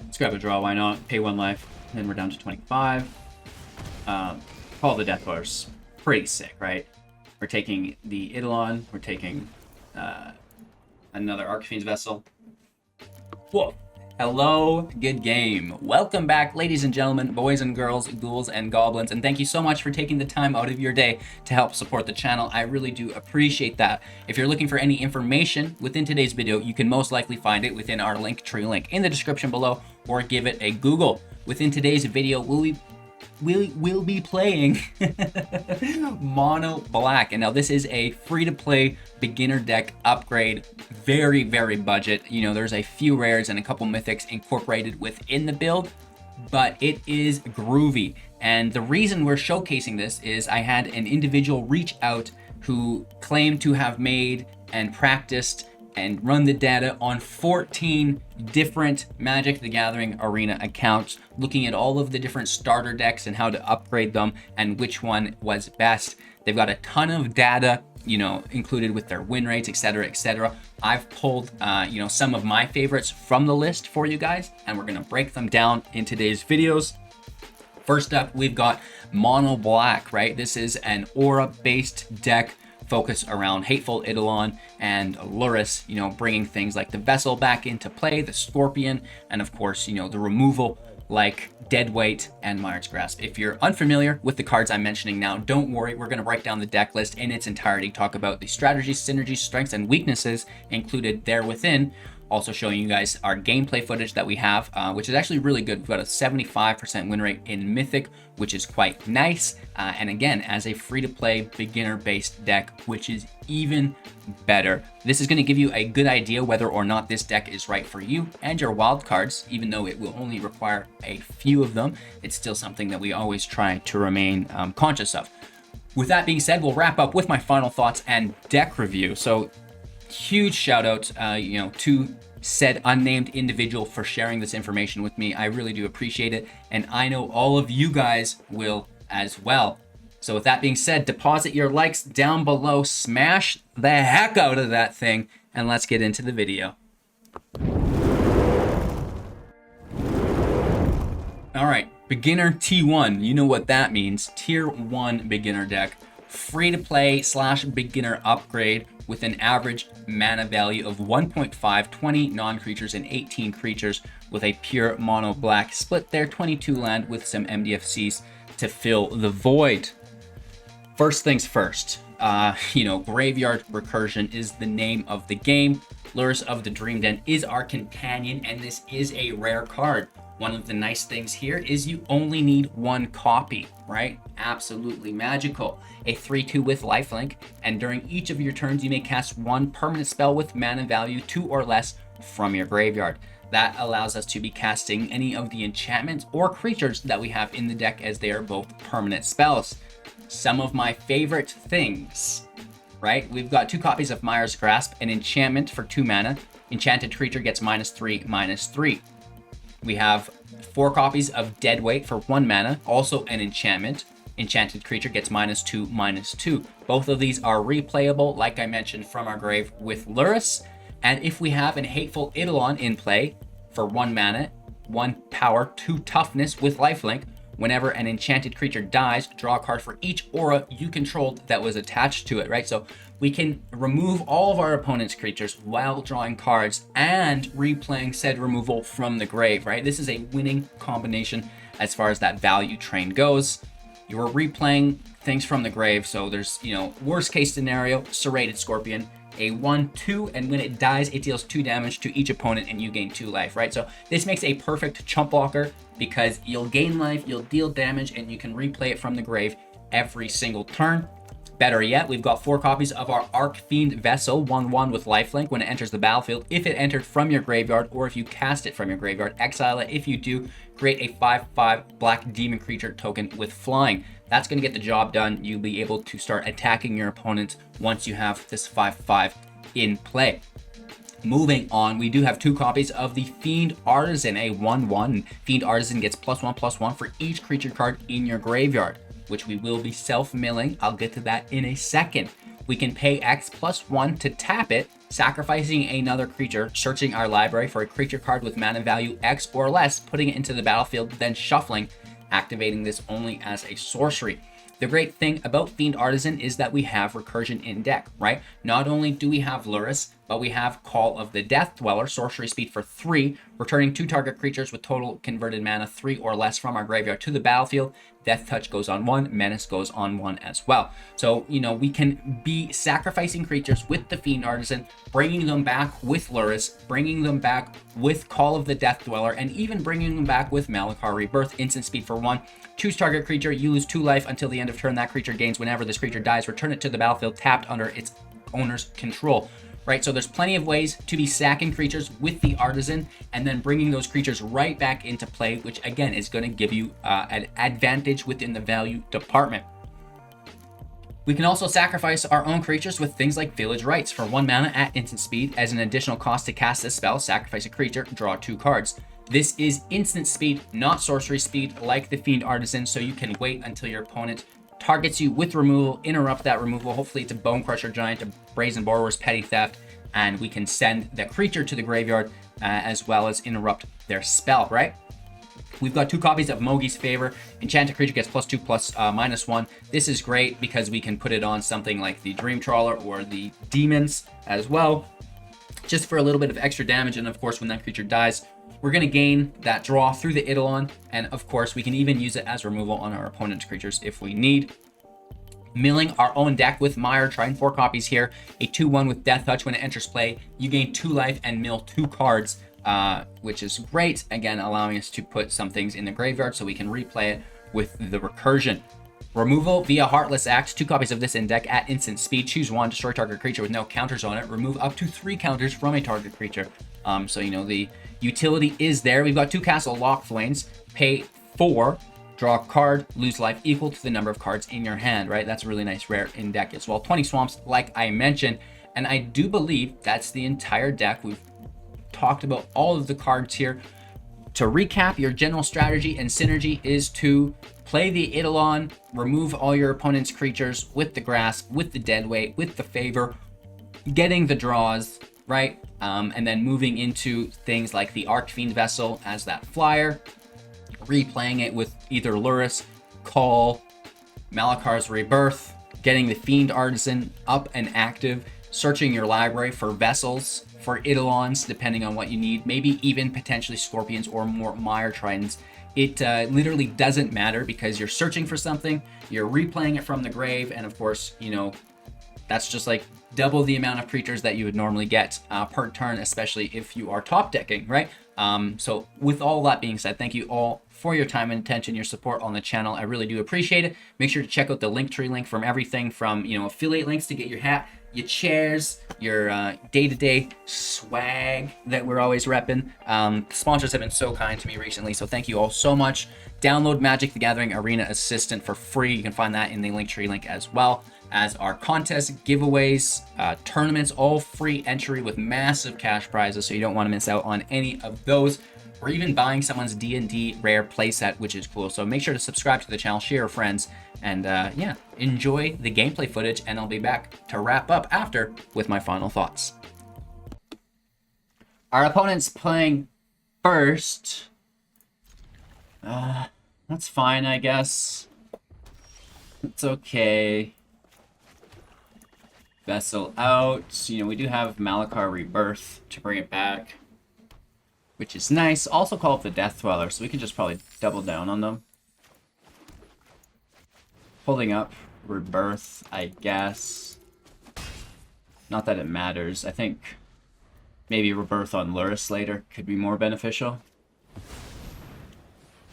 Let's grab a draw, why not? Pay 1 life, then we're down to 25. Call the Death Horse. Pretty sick, right? We're taking the Eidolon, we're taking another Archfiend's Vessel. Whoa! Hello, good game. Welcome back, ladies and gentlemen, boys and girls, ghouls and goblins, and thank you so much for taking the time out of your day to help support the channel. I really do appreciate that. If you're looking for any information within today's video, you can most likely find it within our Linktree link in the description below, or give it a Google. Within today's video, we'll be playing Mono Black. And now this is a free-to-play beginner deck upgrade, very budget. You know, there's a few rares and a couple mythics incorporated within the build, but it is groovy. And the reason we're showcasing this is I had an individual reach out who claimed to have made and practiced and run the data on 14 different Magic the Gathering Arena accounts, looking at all of the different starter decks and how to upgrade them and which one was best. They've got a ton of data, you know, included with their win rates, etc., etc. I've pulled, you know, some of my favorites from the list for you guys, and we're gonna break them down in today's videos. First up, we've got Mono Black, right? This is an aura-based deck focus around Hateful Eidolon and Lurrus, you know, bringing things like the Vessel back into play, the Scorpion, and of course, you know, the removal like Deadweight and Mire's Grasp. If you're unfamiliar with the cards I'm mentioning now, don't worry, we're going to break down the deck list in its entirety, talk about the strategies, synergies, strengths, and weaknesses included there within. Also showing you guys our gameplay footage that we have, which is actually really good. We've got a 75% win rate in Mythic, which is quite nice. And again, as a free-to-play beginner-based deck, which is even better. This is going to give you a good idea whether or not this deck is right for you and your wild cards. Even though it will only require a few of them, it's still something that we always try to remain conscious of. With that being said, we'll wrap up with my final thoughts and deck review. So huge shout out, you know, to said unnamed individual for sharing this information with me. I really do appreciate it, and I know all of you guys will as well. So with that being said, deposit your likes down below, smash the heck out of that thing, and let's get into the video. All right, beginner T1, you know what that means. Tier 1 beginner deck, free to play / beginner upgrade with an average mana value of 1.5, 20 non-creatures and 18 creatures with a pure mono black split there, 22 land with some MDFCs to fill the void. First things first, you know, Graveyard Recursion is the name of the game. Lurrus of the Dream Den is our companion, and this is a rare card. One of the nice things here is you only need one copy, right? Absolutely magical. A 3/2 with lifelink, and during each of your turns, you may cast one permanent spell with mana value 2 or less from your graveyard. That allows us to be casting any of the enchantments or creatures that we have in the deck, as they are both permanent spells. Some of my favorite things, right? We've got 2 copies of Mire's Grasp, an enchantment for 2 mana. Enchanted creature gets -3/-3. We have 4 copies of Deadweight for 1 mana, also an enchantment. Enchanted creature gets -2/-2. Both of these are replayable, like I mentioned, from our grave with Lurrus. And if we have an Hateful Eidolon in play for 1 mana, 1 power, 2 toughness with lifelink, whenever an enchanted creature dies, draw a card for each aura you controlled that was attached to it, right? So we can remove all of our opponent's creatures while drawing cards and replaying said removal from the grave, right? This is a winning combination as far as that value train goes. You're replaying things from the grave, so there's, you know, worst case scenario, Serrated Scorpion, a 1/2, and when it dies, it deals 2 damage to each opponent and you gain 2 life, right? So this makes a perfect chump blocker because you'll gain life, you'll deal damage, and you can replay it from the grave every single turn. Better yet, we've got 4 copies of our Archfiend Vessel, 1/1 with lifelink. When it enters the battlefield, if it entered from your graveyard or if you cast it from your graveyard, exile it. If you do, create a 5/5 black demon creature token with flying. That's going to get the job done. You'll be able to start attacking your opponents once you have this 5/5 in play. Moving on, we do have 2 copies of the Fiend Artisan, a 1/1. Fiend Artisan gets +1/+1 for each creature card in your graveyard, which we will be self-milling. I'll get to that in a second. we can pay X plus 1 to tap it, sacrificing another creature, searching our library for a creature card with mana value X or less, putting it into the battlefield, then shuffling, activating this only as a sorcery. The great thing about Fiend Artisan is that we have recursion in deck, right? Not only do we have Lurrus, but we have Call of the Death Dweller, sorcery speed for 3, returning 2 target creatures with total converted mana 3 or less from our graveyard to the battlefield. Death Touch goes on 1, Menace goes on 1 as well. So, you know, we can be sacrificing creatures with the Fiend Artisan, bringing them back with Lurrus, bringing them back with Call of the Death Dweller, and even bringing them back with Malakir Rebirth, instant speed for 1. Choose target creature, you lose 2 life until the end of turn. That creature gains whenever this creature dies. Return it to the battlefield tapped under its owner's control. Right, so there's plenty of ways to be sacking creatures with the Artisan and then bringing those creatures right back into play, which again is going to give you an advantage within the value department. We can also sacrifice our own creatures with things like Village Rites. For 1 mana at instant speed, as an additional cost to cast this spell, sacrifice a creature, draw 2 cards. This is instant speed, not sorcery speed like the Fiend Artisan, so you can wait until your opponent targets you with removal, interrupt that removal. Hopefully it's a Bone Crusher Giant, a Brazen Borrower's Petty Theft, and we can send the creature to the graveyard as well as interrupt their spell, right? We've got 2 copies of Mogis Favor. Enchanted creature gets +2 plus -1. This is great because we can put it on something like the Dream Trawler or the Demons as well, just for a little bit of extra damage. And of course, when that creature dies, we're going to gain that draw through the Eidolon, and of course, we can even use it as removal on our opponent's creatures if we need. Milling our own deck with Mire Triton, 4 copies here, a 2/1 with Death Touch. When it enters play, you gain 2 life and mill 2 cards, which is great. Again, allowing us to put some things in the graveyard so we can replay it with the recursion. Removal via Heartless Act, 2 copies of this in deck at instant speed. Choose 1, destroy target creature with no counters on it. Remove up to 3 counters from a target creature. So, you know, the utility is there. We've got 2 Castle Locthwains. Pay 4, draw a card, lose life equal to the number of cards in your hand, right? That's a really nice rare in deck as well. 20 Swamps, like I mentioned. And I do believe that's the entire deck. We've talked about all of the cards here. To recap, your general strategy and synergy is to play the Eidolon, remove all your opponent's creatures with the Grasp, with the Deadweight, with the Favor, getting the draws, right? And then moving into things like the Archfiend Vessel as that flyer, replaying it with either Lurrus, Call, Malakir's Rebirth, getting the Fiend Artisan up and active, searching your library for vessels, for Eidolons, depending on what you need, maybe even potentially Scorpions or more Mire Tritons. It literally doesn't matter because you're searching for something, you're replaying it from the grave, and of course, you know, that's just like double the amount of creatures that you would normally get per turn, especially if you are top decking, right? So with all that being said, thank you all for your time and attention, your support on the channel. I really do appreciate it. Make sure to check out the Linktree link from everything from, you know, affiliate links to get your hat, your chairs, your day-to-day swag that we're always repping. Sponsors have been so kind to me recently, so thank you all so much. Download Magic the Gathering Arena Assistant for free. You can find that in the Linktree link as well as our contests, giveaways, tournaments, all free entry with massive cash prizes, so you don't want to miss out on any of those, or even buying someone's D&D rare playset, which is cool. So make sure to subscribe to the channel, share with friends, and yeah, enjoy the gameplay footage, and I'll be back to wrap up after with my final thoughts. Our opponent's playing first. That's fine, I guess. It's okay. Vessel out. You know, we do have Malakir Rebirth to bring it back, which is nice. Also Call up the Death Dweller, so we can just probably double down on them. Holding up Rebirth, I guess. Not that it matters. I think maybe Rebirth on Lurrus later could be more beneficial.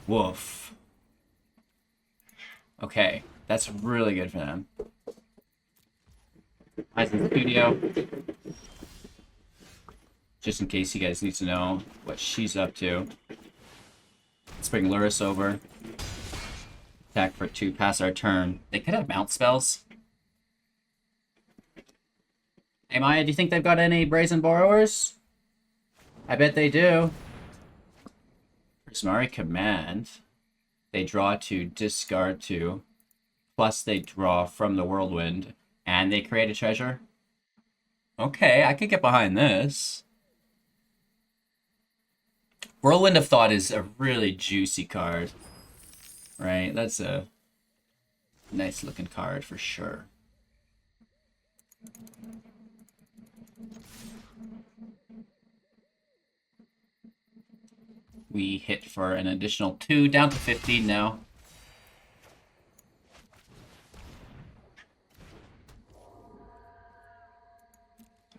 Woof. Okay, that's really good for them. Eyes in the studio. Just in case you guys need to know what she's up to. Let's bring Lurrus over. Attack for 2, pass our turn. They could have mount spells. Hey Maya, do you think they've got any Brazen Borrowers? I bet they do. Prismari Command. They draw 2, discard 2. Plus they draw from the Whirlwind and and they create a treasure. Okay, I could get behind this. Whirlwind of Thought is a really juicy card. Right? That's a nice looking card for sure. We hit for an additional 2, down to 15 now.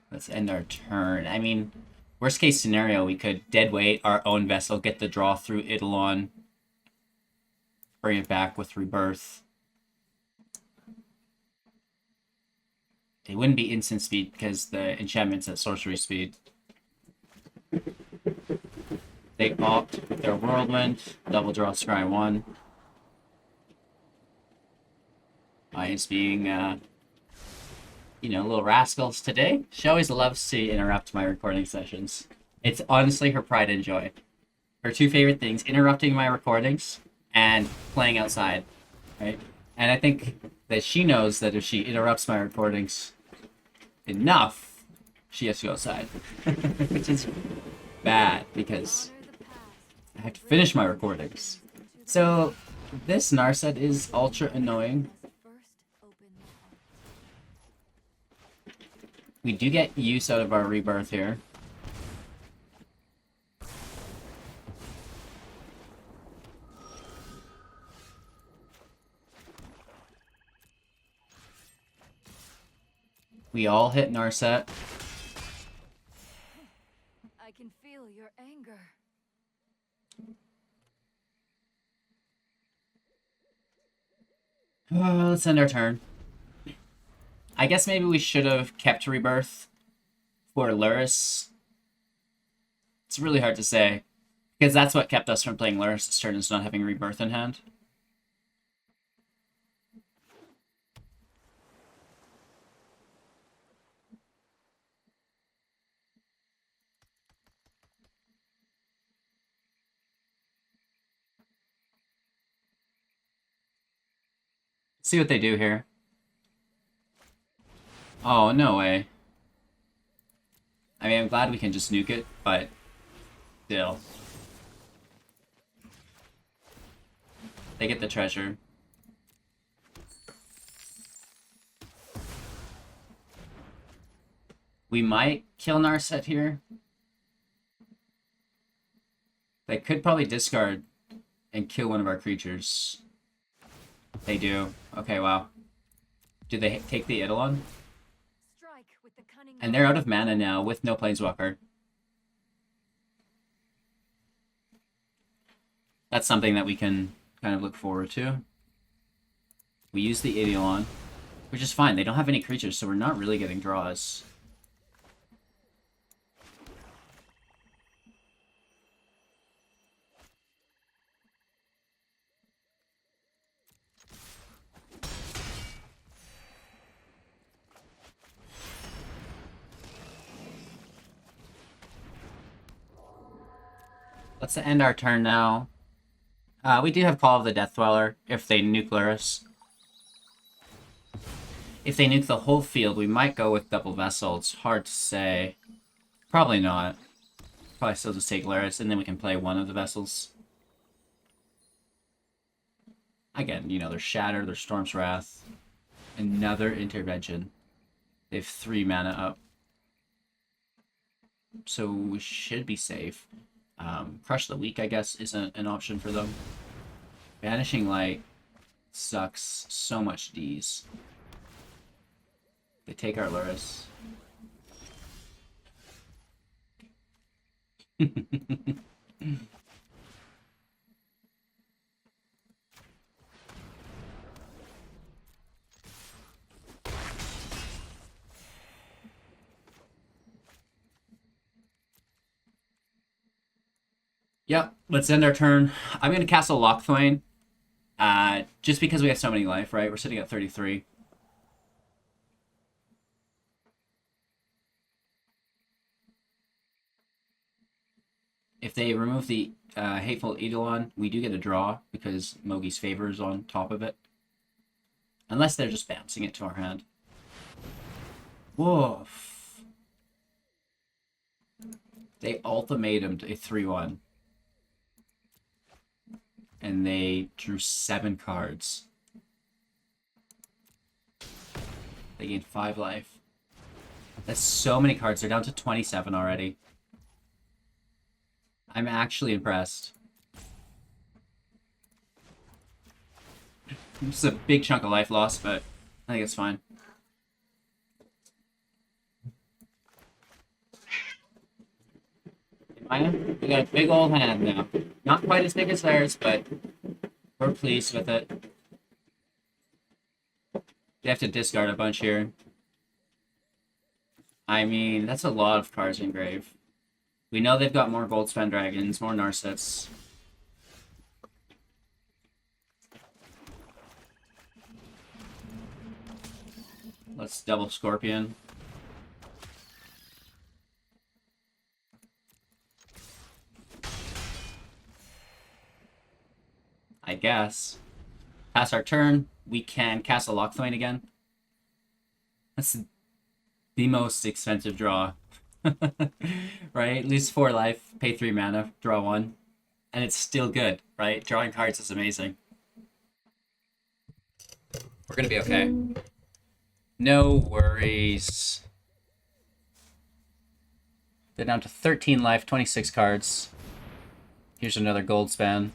Let's end our turn. I mean, worst case scenario, we could deadweight our own vessel, get the draw through Eidolon, bring it back with Rebirth. It wouldn't be instant speed because the enchantment's at sorcery speed. They opt with their Whirlwind, double draw scry 1. Is being, you know, little rascals today. She always loves to interrupt my recording sessions. It's honestly her pride and joy. Her two favorite things, interrupting my recordings and playing outside, right? And I think that she knows that if she interrupts my recordings enough, she has to go outside. Which is bad because I have to finish my recordings. So this Narset is ultra annoying. We do get use out of our Rebirth here. We all hit Narset. I can feel your anger. Let's end our turn. I guess maybe we should have kept Rebirth for Lurrus. It's really hard to say, because that's what kept us from playing Lurrus this turn, is not having Rebirth in hand. See what they do here. Oh, no way. I mean, I'm glad we can just nuke it, but still. They get the treasure. We might kill Narset here. They could probably discard and kill one of our creatures. They do. Okay, wow. Do they take the Eidolon? And they're out of mana now with no Planeswalker. That's something that we can kind of look forward to. We use the Eidolon, which is fine. They don't have any creatures, so we're not really getting draws. Let's end our turn now. We do have Call of the Death Dweller if they nuke Lurrus. If they nuke the whole field, we might go with Double Vessel. It's hard to say. Probably not. Probably still just take Lurrus, and then we can play one of the vessels. Again, you know, there's Shatter, there's Storm's Wrath. Another Intervention. They have 3 mana up. So we should be safe. Crush the Weak, I guess, isn't an option for them. Vanishing Light sucks so much Ds. They take our Lurrus. Yep, let's end our turn. I'm going to Castle Locthwain. Just because we have so many life, right? We're sitting at 33. If they remove the Hateful Eidolon, we do get a draw because Mogis Favor is on top of it. Unless they're just bouncing it to our hand. Woof. They ultimatumed a 3-1. And they drew 7 cards. They gained 5 life. That's so many cards. They're down to 27 already. I'm actually impressed. This is a big chunk of life loss, but I think it's fine. We got a big old hand now. Not quite as big as theirs, but we're pleased with it. They have to discard a bunch here. I mean, that's a lot of cards in grave. We know they've got more Gold Spend Dragons, more Narsets. Let's double Scorpion. I guess. Pass our turn. We can Castle Locthwain again. That's the most expensive draw. Right? Lose 4 life, pay 3 mana, draw 1. And it's still good, right? Drawing cards is amazing. We're gonna be okay. No worries. They're down to 13 life, 26 cards. Here's another gold span.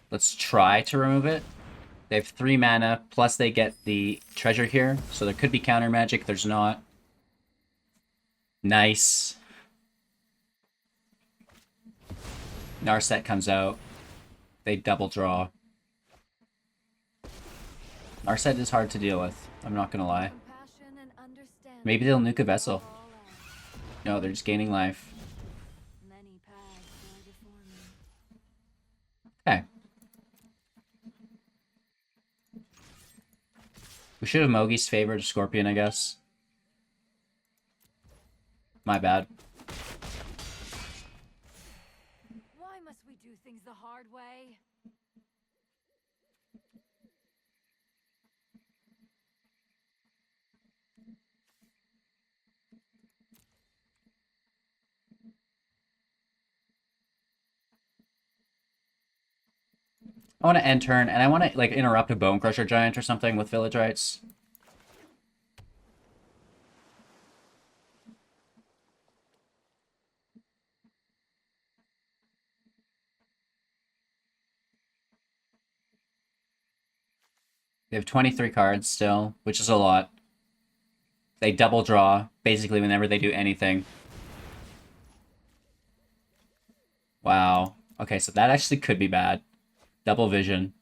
Let's try to remove it. They have 3 mana, plus they get the treasure here. So there could be counter magic, there's not. Nice. Narset comes out. They double draw. Narset is hard to deal with, I'm not gonna lie. Maybe they'll nuke a vessel. No, they're just gaining life. Okay. We should have Mogis favored Scorpion, I guess. My bad. Why must we do things the hard way? I want to end turn, and I want to like interrupt a Bone Crusher Giant or something with Village Rites. They have 23 cards still, which is a lot. They double draw, basically, whenever they do anything. Wow. Okay, so that actually could be bad. Double vision.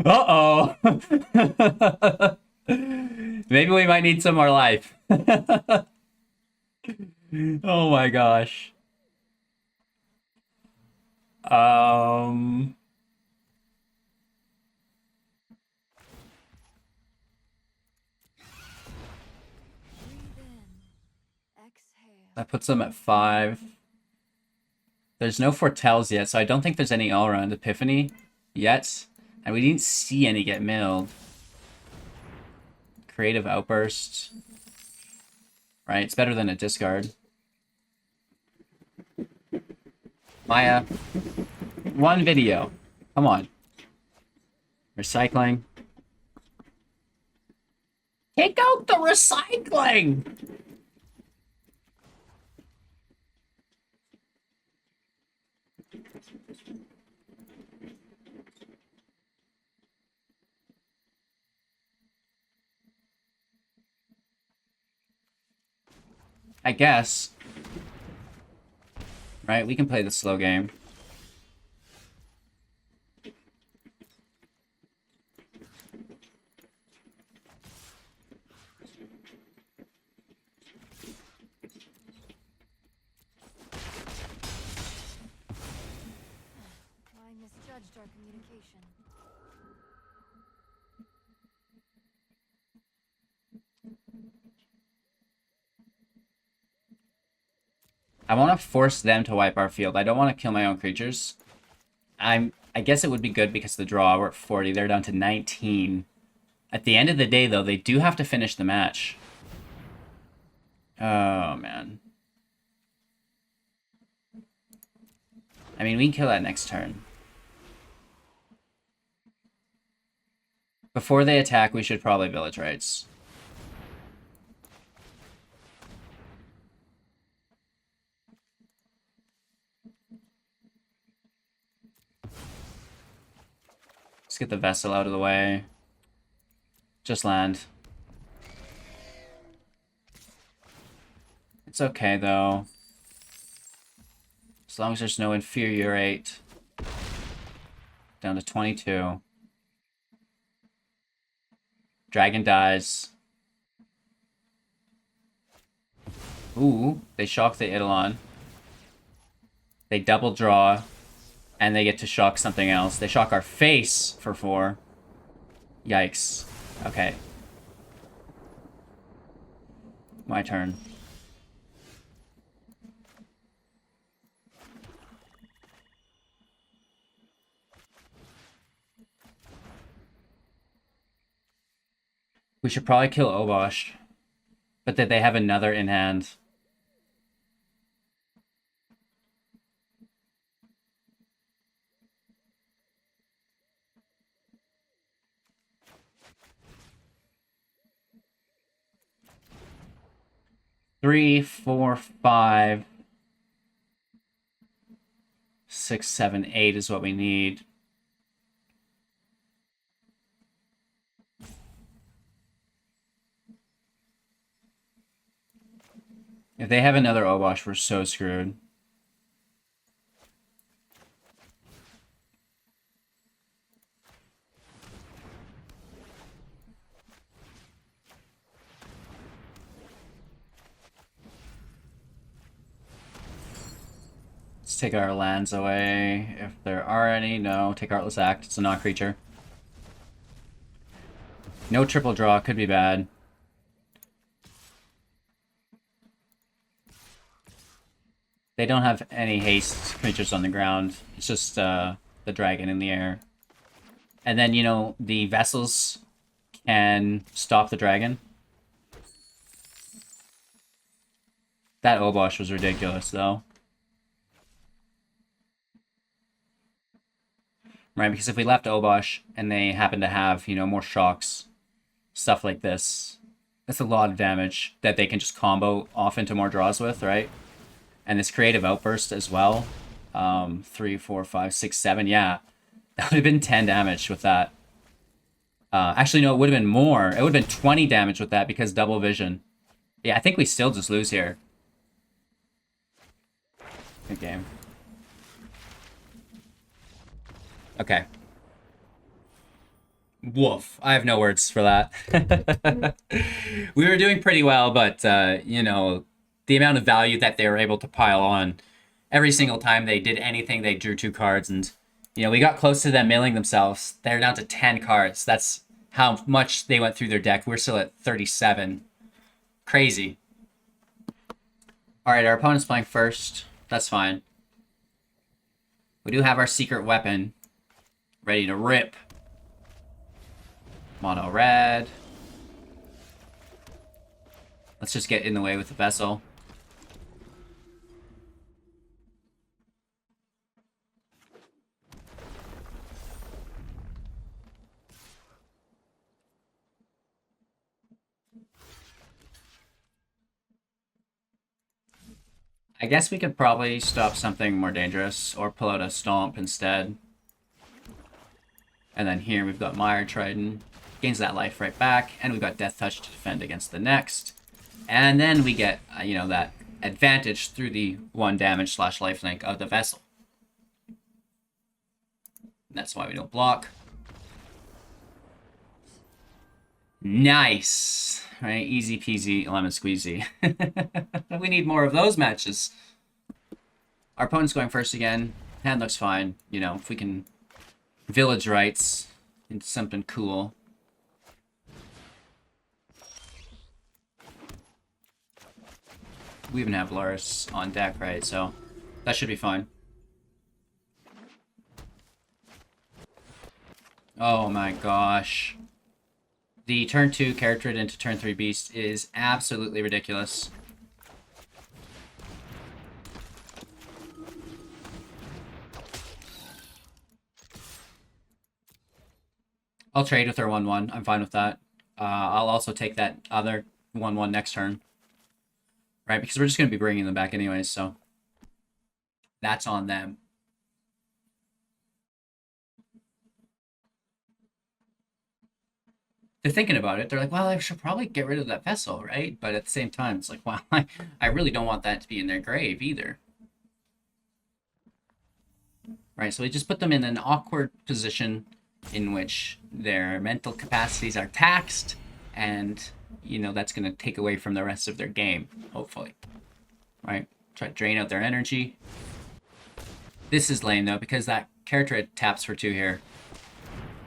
Uh-oh! Maybe we might need some more life. Oh my gosh. That puts them at 5. There's no foretells yet, so I don't think there's any all-around Epiphany yet. And we didn't see any get milled. Creative Outburst. Right, it's better than a discard. Maya. One video. Come on. Recycling. Take out the recycling! I guess. Right, we can play the slow game. I misjudged our communication. I want to force them to wipe our field. I don't want to kill my own creatures. I'm I guess it would be good because the draw, we're at 40. They're down to 19. At the end of the day, though, they do have to finish the match. Oh, man. I mean, we can kill that next turn. Before they attack, we should probably Village Rites. Let's get the Vessel out of the way. Just land. It's okay, though. As long as there's no Infuriate. Down to 22. Dragon dies. Ooh, they shock the Eidolon. They double draw. And they get to shock something else. They shock our face for 4. Yikes. Okay. My turn. We should probably kill Obosh. But that they have another in hand. Three, 4, 5, 6, 7, 8 is what we need. If they have another Obosh, we're so screwed. Let's take our lands away. If there are any, no. Take Heartless Act. It's a non-creature. No triple draw. Could be bad. They don't have any haste creatures on the ground. It's just the dragon in the air. And then, you know, the vessels can stop the dragon. That Obosh was ridiculous, though. Right, because if we left Obosh and they happen to have, you know, more shocks, stuff like this, that's a lot of damage that they can just combo off into more draws with, right? And this creative outburst as well. 3, 4, 5, 6, 7. Yeah, that would have been 10 damage with that. Actually, no, it would have been more. It would have been 20 damage with that because double vision. Yeah, I think we still just lose here. Good game. Okay. Woof. I have no words for that. We were doing pretty well, but, you know, the amount of value that they were able to pile on every single time they did anything, they drew 2 cards. And, you know, we got close to them milling themselves. They're down to 10 cards. That's how much they went through their deck. We're still at 37. Crazy. All right, our opponent's playing first. That's fine. We do have our secret weapon ready to rip. Mono red. Let's just get in the way with the vessel. I guess we could probably stop something more dangerous or pull out a stomp instead. And then here we've got Mire Triton. Gains that life right back. And we've got Death Touch to defend against the next. And then we get, you know, that advantage through the 1 damage / lifelink of the vessel. And that's why we don't block. Nice. Right, easy peasy, lemon squeezy. We need more of those matches. Our opponent's going first again. Hand looks fine. You know, if we can Village Rites into something cool. We even have Lurrus on deck, right? So that should be fine. Oh my gosh. The turn 2 character into turn 3 beast is absolutely ridiculous. I'll trade with her 1/1. I'm fine with that. I'll also take that other 1/1 next turn. Right, because we're just going to be bringing them back anyways, so that's on them. They're thinking about it. They're like, well, I should probably get rid of that vessel, right? But at the same time, it's like, wow, I really don't want that to be in their grave either. Right, so we just put them in an awkward position in which their mental capacities are taxed, and, you know, that's going to take away from the rest of their game, hopefully. Right? Try to drain out their energy. This is lame, though, because that character taps for 2 here.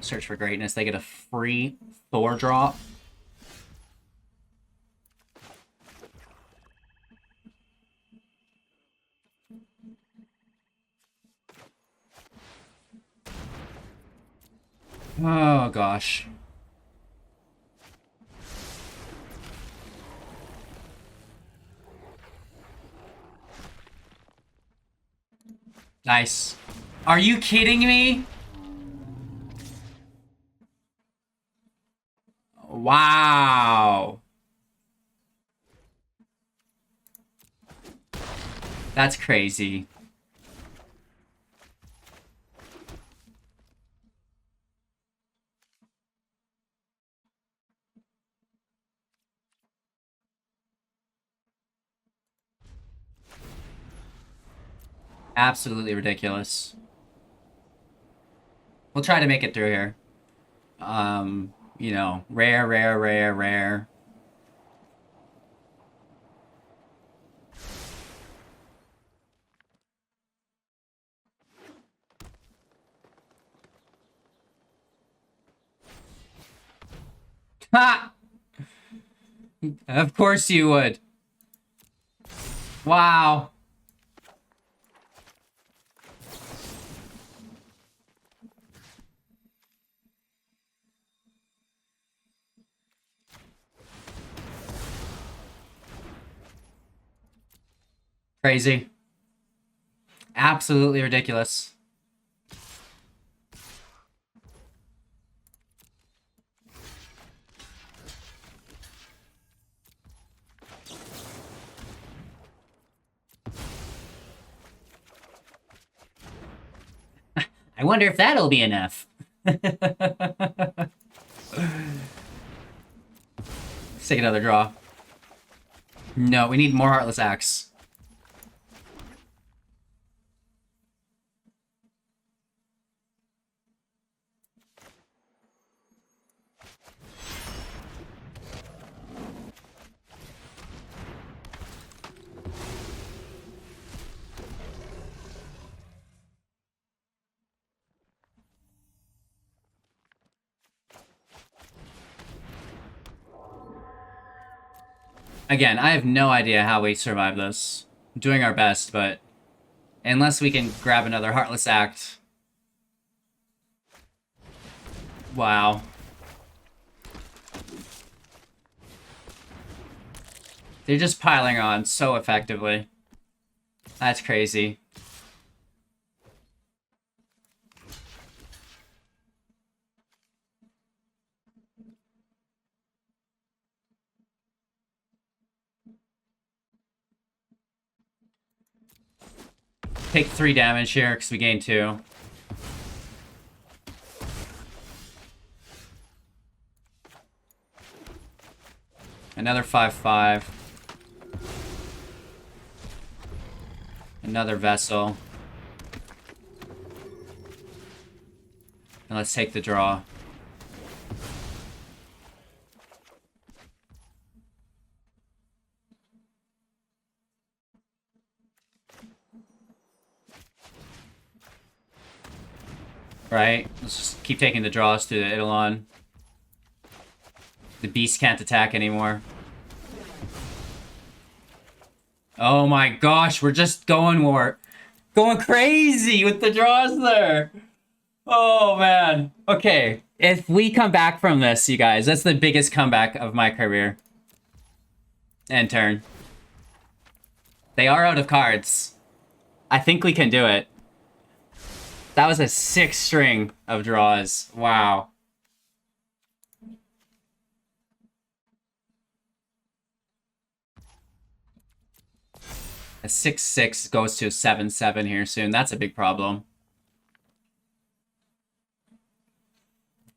Search for Greatness. They get a free Thor drop. Oh, gosh. Nice. Are you kidding me? Wow. That's crazy. Absolutely ridiculous. We'll try to make it through here. You know, rare, rare, rare, rare. Ha! Of course you would. Wow. Crazy. Absolutely ridiculous. I wonder if that'll be enough. Let's take another draw. No, we need more Heartless Acts. Again, I have no idea how we survive this. I'm doing our best, but unless we can grab another Heartless Act. Wow. They're just piling on so effectively. That's crazy. Take 3 damage here because we gain 2. Another 5/5. Another vessel. And let's take the draw. Right? Let's just keep taking the draws through the Eidolon. The beast can't attack anymore. Oh my gosh, we're just going crazy with the draws there. Oh man. Okay. If we come back from this, you guys, that's the biggest comeback of my career. End turn. They are out of cards. I think we can do it. That was a 6 string of draws. Wow. A 6-6 goes to a 7-7 here soon. That's a big problem.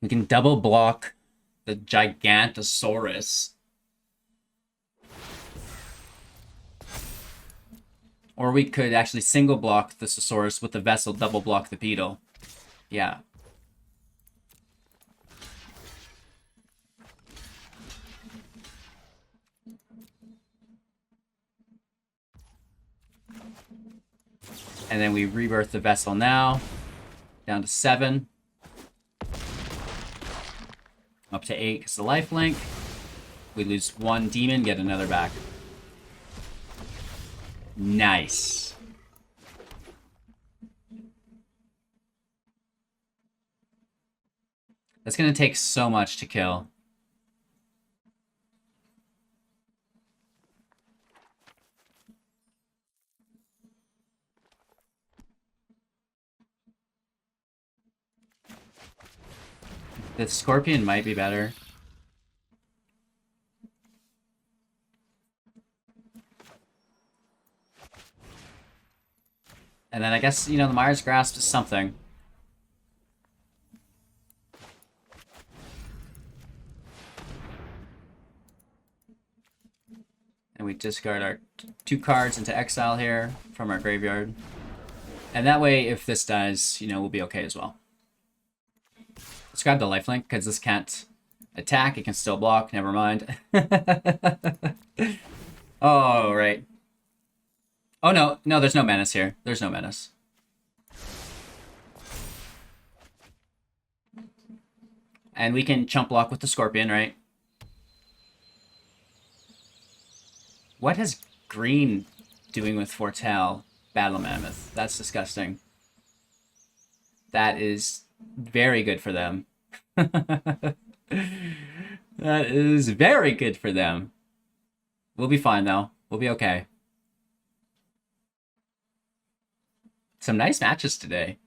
We can double block the Gigantosaurus. Or we could actually single block the Thesaurus with the Vessel, double block the Beetle. Yeah. And then we rebirth the Vessel now. Down to 7. Up to 8 because the lifelink. We lose 1 demon, get another back. Nice. That's going to take so much to kill. The Scorpion might be better. And then I guess, you know, the Mire's Grasp is something. And we discard our 2 cards into exile here from our graveyard. And that way, if this dies, you know, we'll be okay as well. Let's grab the lifelink, because this can't attack. It can still block. Never mind. Oh, right. Oh, no. No, there's no menace here. There's no menace. And we can chump block with the Scorpion, right? What is green doing with Fortel Battle Mammoth? That's disgusting. That is very good for them. That is very good for them. We'll be fine, though. We'll be okay. Some nice matches today.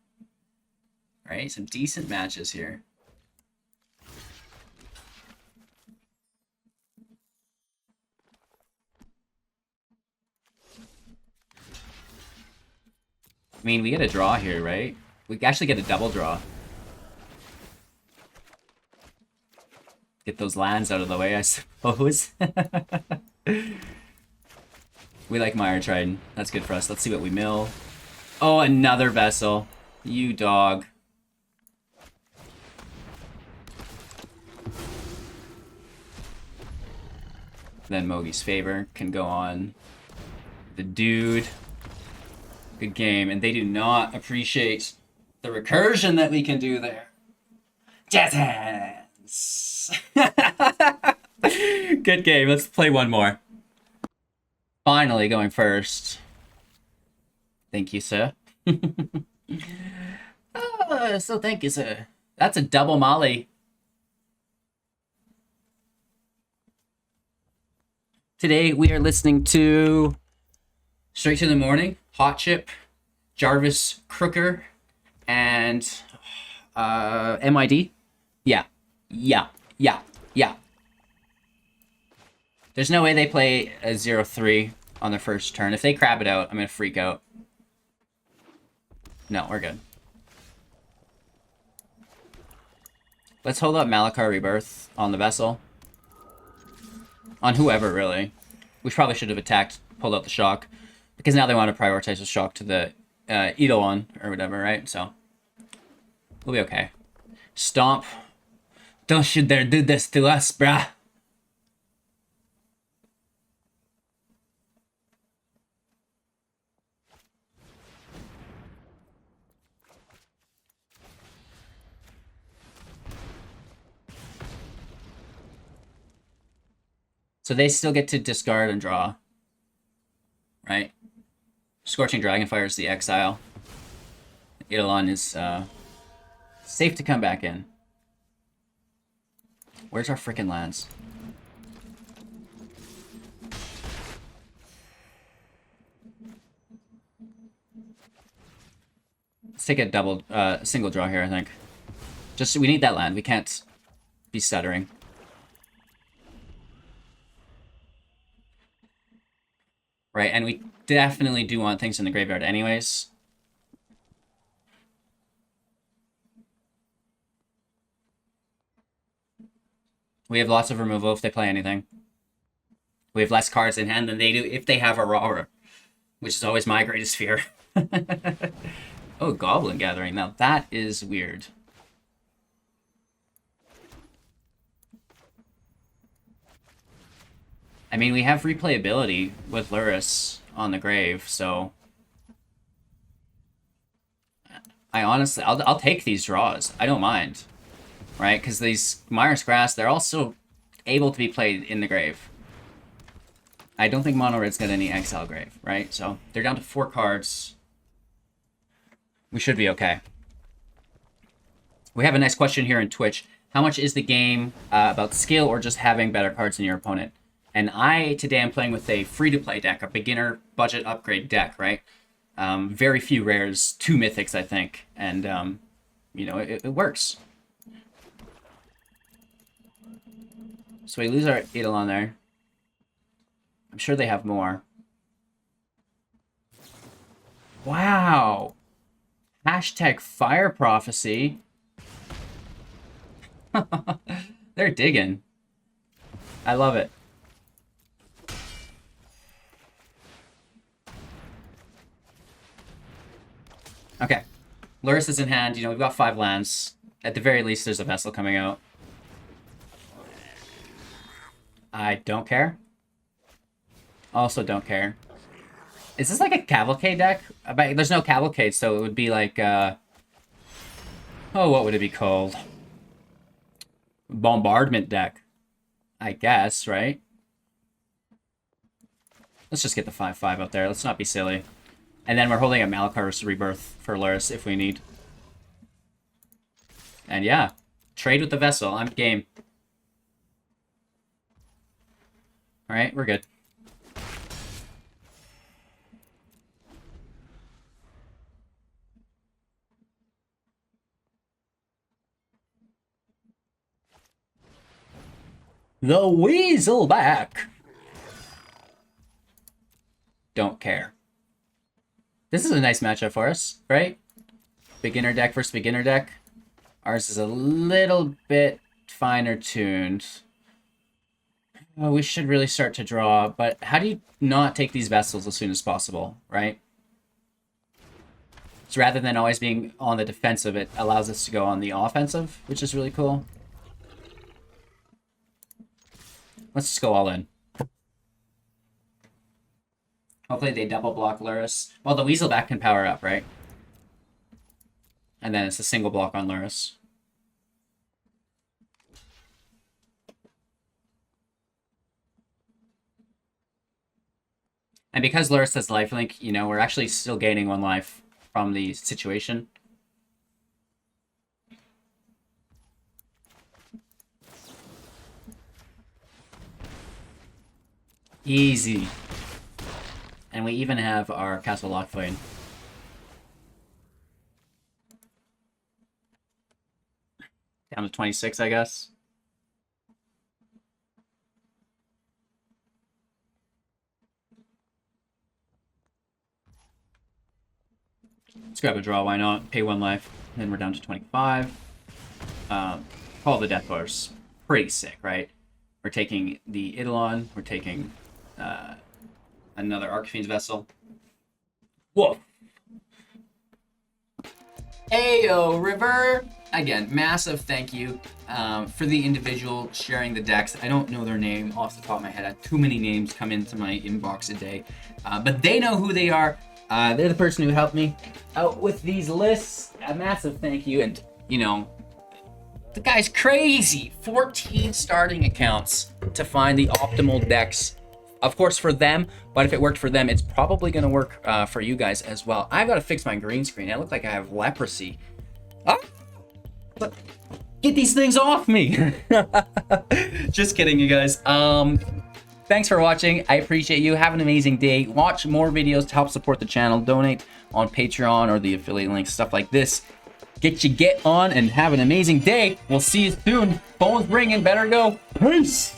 Right? Some decent matches here. I mean, we get a draw here, right? We actually get a double draw. Get those lands out of the way, I suppose. We like Mire Triton. That's good for us. Let's see what we mill. Oh, another Vessel. You dog. Then Mogis Favor can go on the dude. Good game. And they do not appreciate the recursion that we can do there. Jazz hands. Good game. Let's play one more. Finally going first. Thank you, sir. So thank you, sir. That's a double Molly. Today we are listening to Straight to the Morning, Hot Chip, Jarvis Crooker, and MID. Yeah. There's no way they play a 0-3 on their first turn. If they crab it out, I'm gonna freak out. No, we're good. Let's hold up Malakir Rebirth on the Vessel. On whoever, really. We probably should have attacked, pulled out the Shock. Because now they want to prioritize the Shock to the Eidolon or whatever, right? So, we'll be okay. Stomp. Don't you dare do this to us, bruh. So they still get to discard and draw. Right? Scorching Dragonfire is the exile. Eidolon is Safe to come back in. Where's our freaking lands? Let's take a double, single draw here, I think. Just, we need that land. We can't be stuttering. Right, and we definitely do want things in the graveyard anyways. We have lots of removal if they play anything. We have less cards in hand than they do if they have Aurora, which is always my greatest fear. Oh, Goblin Gathering. Now that is weird. I mean, we have replayability with Lurrus on the grave, so I honestly, I'll take these draws. I don't mind, right? Because these Mire's Grass, they're also able to be played in the grave. I don't think Mono Red's got any Exile Grave, right? So they're down to 4 cards. We should be okay. We have a nice question here in Twitch. How much is the game about skill or just having better cards than your opponent? And today I'm playing with a free-to-play deck, a beginner budget upgrade deck, right? Very few rares, 2 mythics, I think. And, you know, it works. So we lose our Eidolon there. I'm sure they have more. Wow! Hashtag Fire Prophecy. They're digging. I love it. Okay. Lurrus is in hand. You know, we've got 5 lands. At the very least, there's a Vessel coming out. I don't care. Also don't care. Is this like a Cavalcade deck? There's no Cavalcade, so it would be like, oh, what would it be called? Bombardment deck. I guess, right? Let's just get the 5/5 out there. Let's not be silly. And then we're holding a Malakir Rebirth for Lurrus if we need. And yeah, trade with the Vessel. I'm game. Alright, we're good. The Weasel back! Don't care. This is a nice matchup for us, right? Beginner deck versus beginner deck. Ours is a little bit finer tuned. Oh, we should really start to draw, but how do you not take these Vessels as soon as possible, right? So rather than always being on the defensive, it allows us to go on the offensive, which is really cool. Let's just go all in. Hopefully they double block Lurrus. Well, the Weasel back can power up, right? And then it's a single block on Lurrus. And because Lurrus has lifelink, you know, we're actually still gaining 1 life from the situation. Easy. And we even have our Castle Locthwain. Down to 26, I guess. Let's grab a draw, why not? Pay 1 life. Then we're down to 25. Call the Death Horse. Pretty sick, right? We're taking the Eidolon. We're taking another Archfiend's Vessel. Whoa! Ayo, River! Again, massive thank you for the individual sharing the decks. I don't know their name off the top of my head. I have too many names come into my inbox a day. But they know who they are. They're the person who helped me out with these lists. A massive thank you. And, you know, the guy's crazy. 14 starting accounts to find the optimal decks. Of course, for them, but if it worked for them, it's probably going to work for you guys as well. I've got to fix my green screen. It looks like I have leprosy. Ah! Get these things off me. Just kidding, you guys. Thanks for watching. I appreciate you. Have an amazing day. Watch more videos to help support the channel. Donate on Patreon or the affiliate links, stuff like this. Get on and have an amazing day. We'll see you soon. Phone's ringing. Better go. Peace.